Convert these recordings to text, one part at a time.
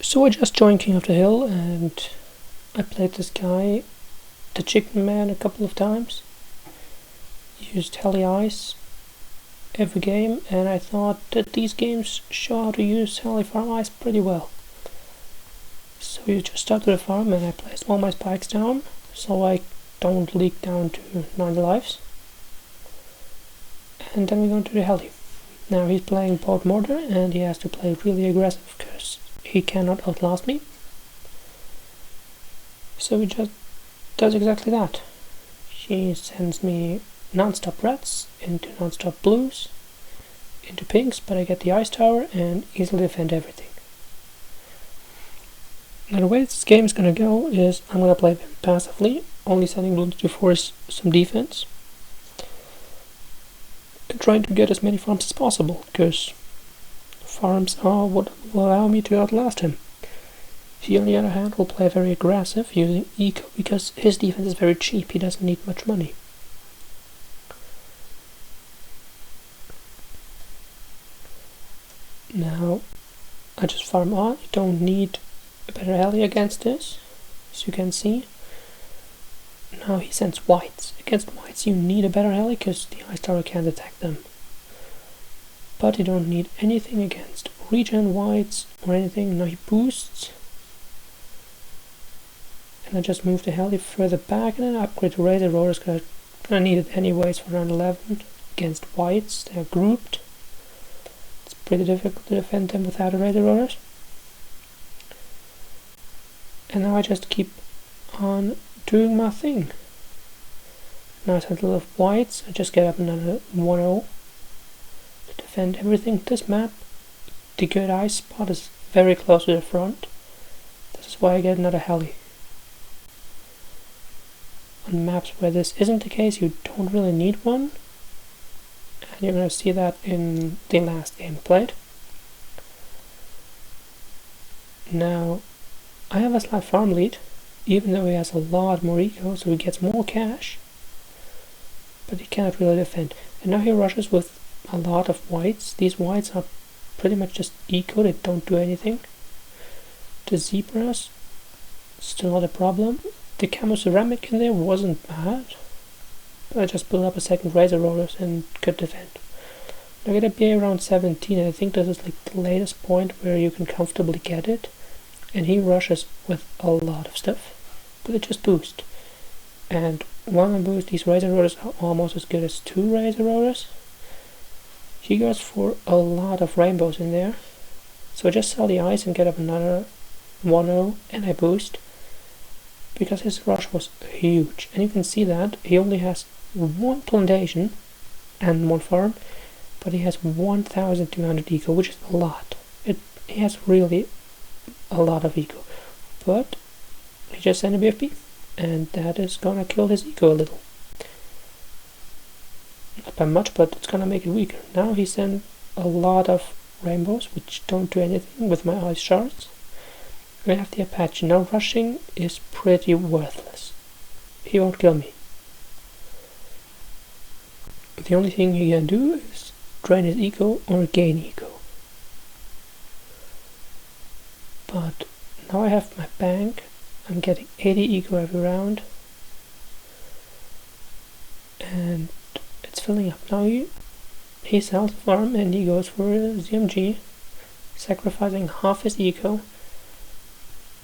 So I just joined King of the Hill and I played this guy, the Chicken Man, a couple of times. Used Heli Ice every game, and I thought that these games show how to use Heli Farm Ice pretty well. So you just start to the farm and I placed all my spikes down so I don't leak down to 90 lives. And then we go into the Heli. Now he's playing boat mortar and he has to play really aggressive because he cannot outlast me. So he just does exactly that. He sends me non-stop reds into non-stop blues, into pinks, but I get the ice tower and easily defend everything. Now the way this game is gonna go is I'm gonna play very passively, only sending blues to force some defense. And trying to get as many farms as possible, because farms are what will allow me to outlast him. He, on the other hand, will play very aggressive using eco because his defense is very cheap, he doesn't need much money. Now, I just farm on, you don't need a better Heli against this, as you can see. Now he sends whites. Against whites you need a better Heli because the ice tower can't attack them. But you don't need anything against regen whites or anything. Now he boosts. And I just move the Heli further back and then upgrade the Razor Rotors because I need it anyways for round 11 against whites. They're grouped. It's pretty difficult to defend them without the Razor Rotors. And now I just keep on doing my thing. Now I send a little of whites. I just get up another 1-0 to defend everything. This map, the good ice spot is very close to the front. This is why I get another Heli. On maps where this isn't the case, you don't really need one. And you're going to see that in the last game played. Now, I have a slight farm lead, even though he has a lot more eco, so he gets more cash. But he cannot really defend. And now he rushes with a lot of whites. These whites are pretty much just eco, they don't do anything. The zebras, still not a problem. The camo ceramic in there wasn't bad. I just built up a second Razor Rotors and could defend. I get a BA around 17, and I think this is like the latest point where you can comfortably get it. And he rushes with a lot of stuff. But it just boosts. And while I boost, these Razor Rotors are almost as good as 2 Razor Rotors. He goes for a lot of rainbows in there. So I just sell the ice and get up another 1-0 and I boost. Because his rush was huge. And you can see that he only has 1 plantation and 1 farm. But he has 1,200 eco, which is a lot. He has really a lot of eco. But he just sent a BFB. And that is gonna kill his eco a little. Not by much, but it's gonna make it weaker. Now he sent a lot of rainbows, which don't do anything with my ice shards. I have the Apache. Now rushing is pretty worthless. He won't kill me. The only thing he can do is drain his eco or gain eco. But now I have my bank. I'm getting 80 eco every round. And it's filling up. Now he sells the farm and he goes for a ZMG, sacrificing half his eco.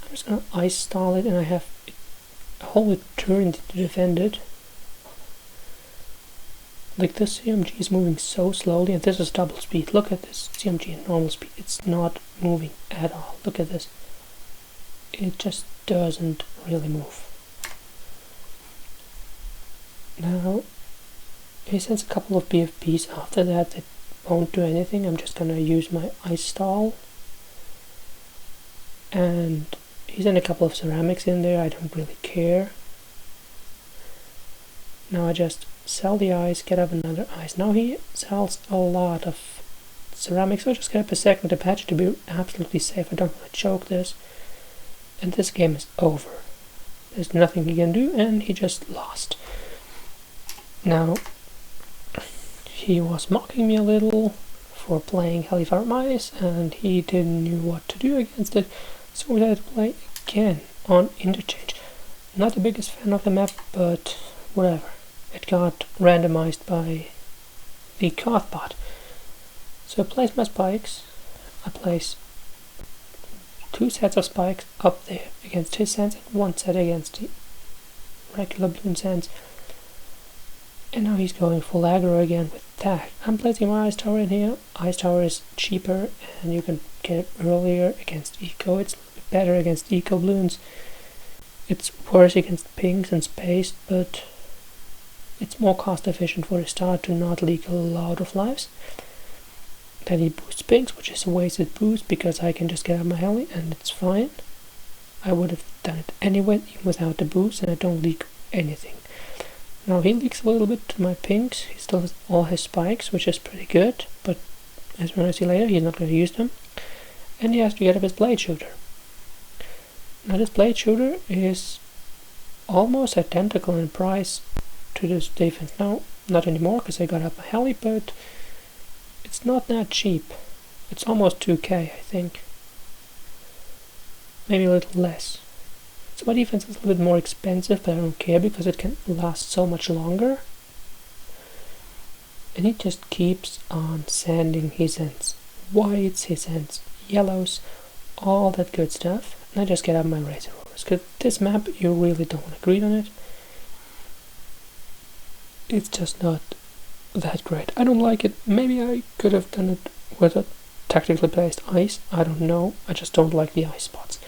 I'm just gonna ice stall it and I have a whole eternity to defend it. Like this CMG is moving so slowly and this is double speed. Look at this CMG in normal speed. It's not moving at all. Look at this. It just doesn't really move. Now he sends a couple of BFBs after that that won't do anything. I'm just gonna use my ice stall. And he sent a couple of ceramics in there. I don't really care. Now I just sell the ice, get up another ice. Now he sells a lot of ceramics, so I just get up a second Apache to be absolutely safe. I don't want to choke this. And this game is over. There's nothing he can do, and he just lost. Now, he was mocking me a little for playing Heli Farm Ice, and he didn't know what to do against it. So we had to play again on interchange. Not the biggest fan of the map, but whatever. It got randomized by the KOTH bot. So I place my spikes. I place 2 sets of spikes up there against his sands and 1 set against the regular balloon sands. And now he's going full aggro again with tag. I'm placing my ice tower in here. Ice tower is cheaper and you can get it earlier against eco. It's better against eco balloons. It's worse against pings and space, but it's more cost efficient for a start to not leak a lot of lives. Then he boosts pings, which is a wasted boost because I can just get out my heli and it's fine. I would have done it anyway even without the boost, and I don't leak anything. Now he leaks a little bit to my pings. He still has all his spikes, which is pretty good, but as we're going to see later, he's not going to use them. And he has to get up his blade shooter. Now this blade shooter is almost identical in price to this defense. Now, not anymore because I got up my heli, but it's not that cheap. It's almost 2k, I think. Maybe a little less. So my defense is a little bit more expensive, but I don't care because it can last so much longer. And he just keeps on sanding his ends. Whites, his ends, yellows, all that good stuff. And I just get out my razor rollers. Because this map, you really don't want to greed on it. It's just not that great. I don't like it. Maybe I could have done it with a tactically placed ice. I don't know. I just don't like the ice spots.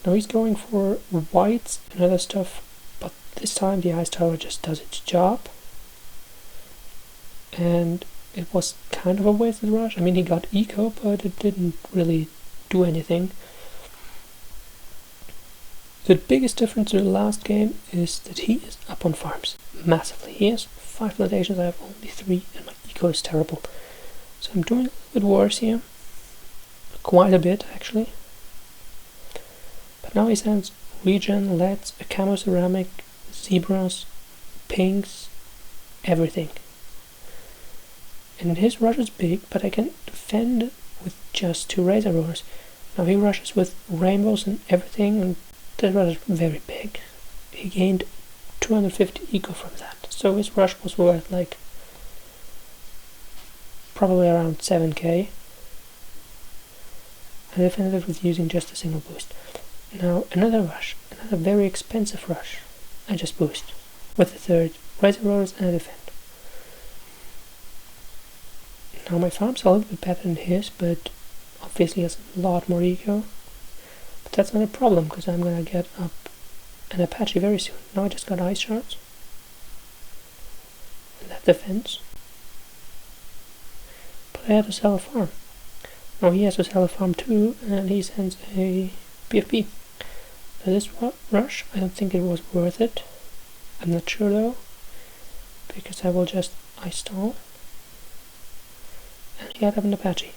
Now he's going for whites and other stuff, but this time the ice tower just does its job. And it was kind of a wasted rush. I mean, he got eco, but it didn't really do anything. The biggest difference to the last game is that he is up on farms massively. He has 5 plantations, I have only 3, and my eco is terrible. So I'm doing a little bit worse here. Quite a bit, actually. But now he sends regen, leads, a camo ceramic, zebras, pinks, everything. And his rush is big, but I can defend with just 2 razor rollers. Now he rushes with rainbows and everything, and that rush is very big. He gained 250 eco from that. So his rush was worth like probably around 7k. I defended it with using just a single boost. Now another rush, another very expensive rush. I just boost with the 3rd razor rollers and I defend. Now my farm's a little bit better than his, but obviously has a lot more eco. But that's not a problem because I'm gonna get up an Apache very soon. Now I just got ice shards. And that defends. But I had to sell a farm. Now he has to sell a farm too, and he sends a BFP. Now this rush, I don't think it was worth it. I'm not sure though, because I will just ice stall. And he had up an Apache.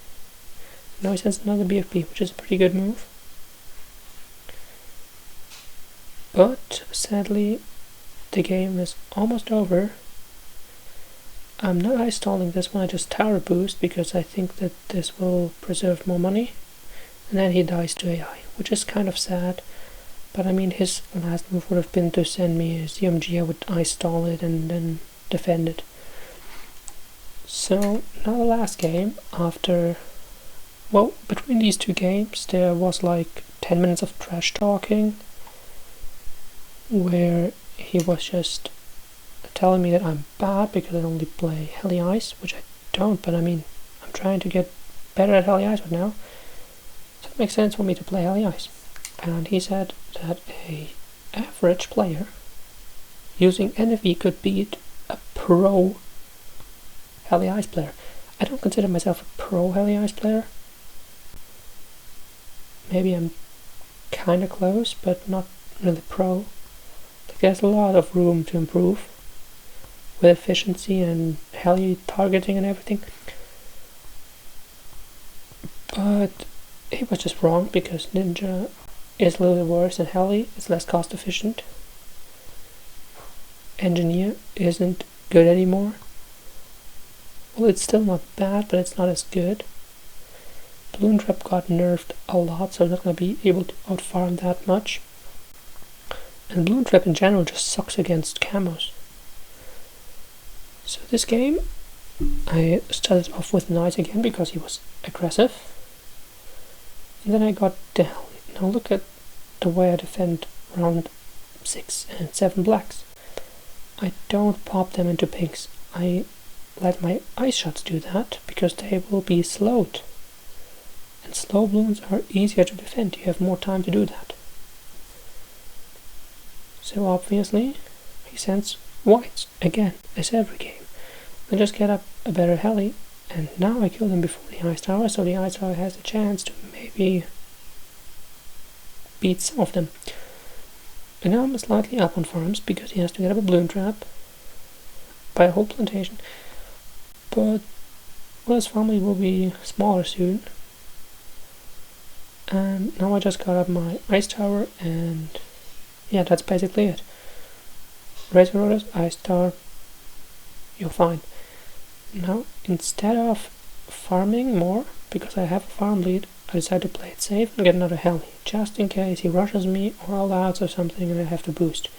Now he sends another BFP, which is a pretty good move. But sadly, the game is almost over. I'm not ice stalling this one, I just tower boost because I think that this will preserve more money. And then he dies to AI, which is kind of sad. But I mean, his last move would have been to send me a CMG, I would ice stall it and then defend it. So now the last game, after, well, between these 2 games there was like 10 minutes of trash talking where he was just telling me that I'm bad because I only play Heli Ice, which I don't, but I mean, I'm trying to get better at Heli Ice right now, so it makes sense for me to play Heli Ice. And he said that a average player using NFE could beat a pro Heli Ice player. I don't consider myself a pro Heli Ice player. Maybe I'm kinda close, but not really pro. Like, there's a lot of room to improve with efficiency and heli targeting and everything. But he was just wrong because Ninja is a little bit worse than Heli. It's less cost efficient. Engineer isn't good anymore. Well, it's still not bad, but it's not as good. Balloon Trap got nerfed a lot, so I'm not going to be able to outfarm that much. And Balloon Trap in general just sucks against camos. So this game, I started off with Knight again because he was aggressive. And then I got the Heli. Now look at the way I defend round 6 and 7 blacks. I don't pop them into pinks. I let my ice shots do that because they will be slowed. And slow balloons are easier to defend. You have more time to do that. So obviously, he sends whites again, as every game. I just get up a better Heli, and now I kill them before the ice tower, so the ice tower has a chance to maybe beat some of them. And now I'm slightly up on farms because he has to get up a Balloon Trap by a whole plantation. But well, his family will be smaller soon. And now I just got up my ice tower, and yeah, that's basically it. Razor Rotors, ice tower, you're fine. Now, instead of farming more, because I have a farm lead, I decided to play it safe and get another Heli, just in case he rushes me or all outs or something and I have to boost.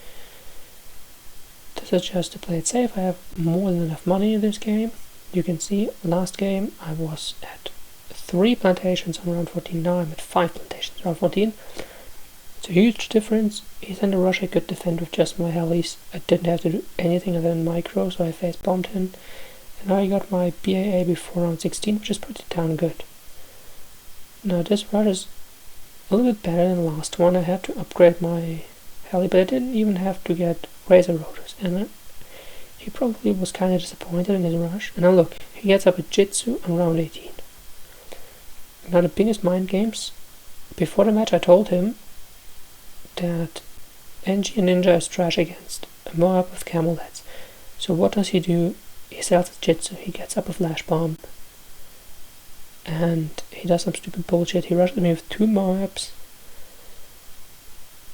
This is just to play it safe. I have more than enough money in this game. You can see, last game I was at 3 plantations on round 14, now I'm at 5 plantations on round 14. It's a huge difference. Ethan the Rush I could defend with just my Helis. I didn't have to do anything other than micro, so I face bombed him. And now I got my BAA before round 16, which is pretty damn good. Now this rush is a little bit better than the last one. I had to upgrade my Heli, but I didn't even have to get Razor Rotors. And he probably was kind of disappointed in his rush. And now look, he gets up a Jitsu on round 18. Now the biggest mind games. Before the match I told him that NG and Ninja is trash against a Moab with camel heads. So what does he do? He sells a Jitsu, he gets up a flash bomb, and he does some stupid bullshit. He rushes me with 2 Moabs,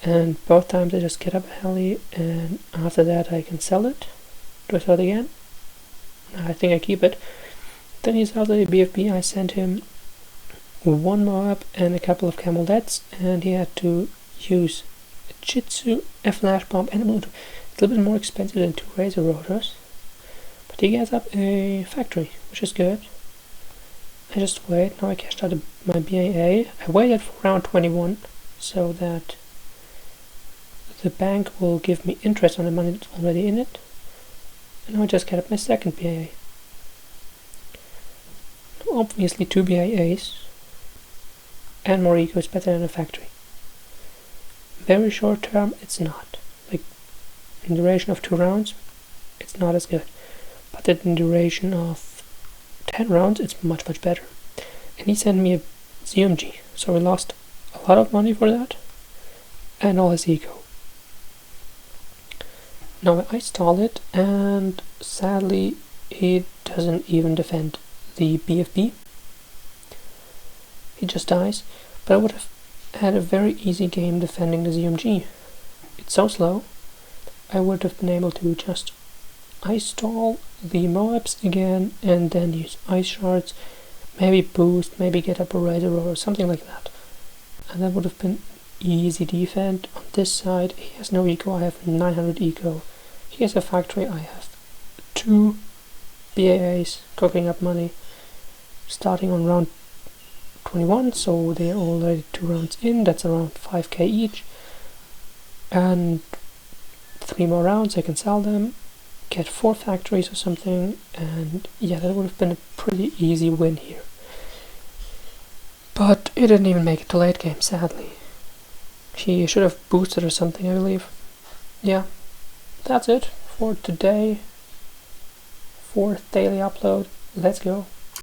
and both times I just get up a Heli, and after that I can sell it. Do I sell it again? I think I keep it. Then he sells a BFB. I sent him 1 Moab and a couple of camel heads, and he had to use a Jitsu, a flash bomb, and a Bluetooth. It's a little bit more expensive than 2 Razor Rotors, but he gets up a factory, which is good. I just wait. Now I cashed out my BAA. I waited for round 21 so that the bank will give me interest on the money that's already in it. And now I just get up my second BAA. Obviously 2 BAAs and more eco is better than a factory. Very short term, it's not. Like, in duration of 2 rounds, it's not as good. But in duration of 10 rounds, it's much better. And he sent me a ZMG, so we lost a lot of money for that, and all his eco. Now I stall it, and sadly he doesn't even defend the BFB. He just dies, but I would have had a very easy game defending the ZMG. It's so slow, I would have been able to just ice stall the Moabs again, and then use ice shards, maybe boost, maybe get up a Razor or something like that. And that would have been easy defend. On this side, he has no eco, I have 900 eco. He has a factory, I have 2 BAAs cooking up money, starting on round 21, so they're already 2 rounds in, that's around 5k each. And 3 more rounds, I can sell them, get 4 factories or something, and yeah, that would have been a pretty easy win here. But he didn't even make it to late game, sadly. He should have boosted or something, I believe. Yeah, that's it for today. 4th daily upload. Let's go.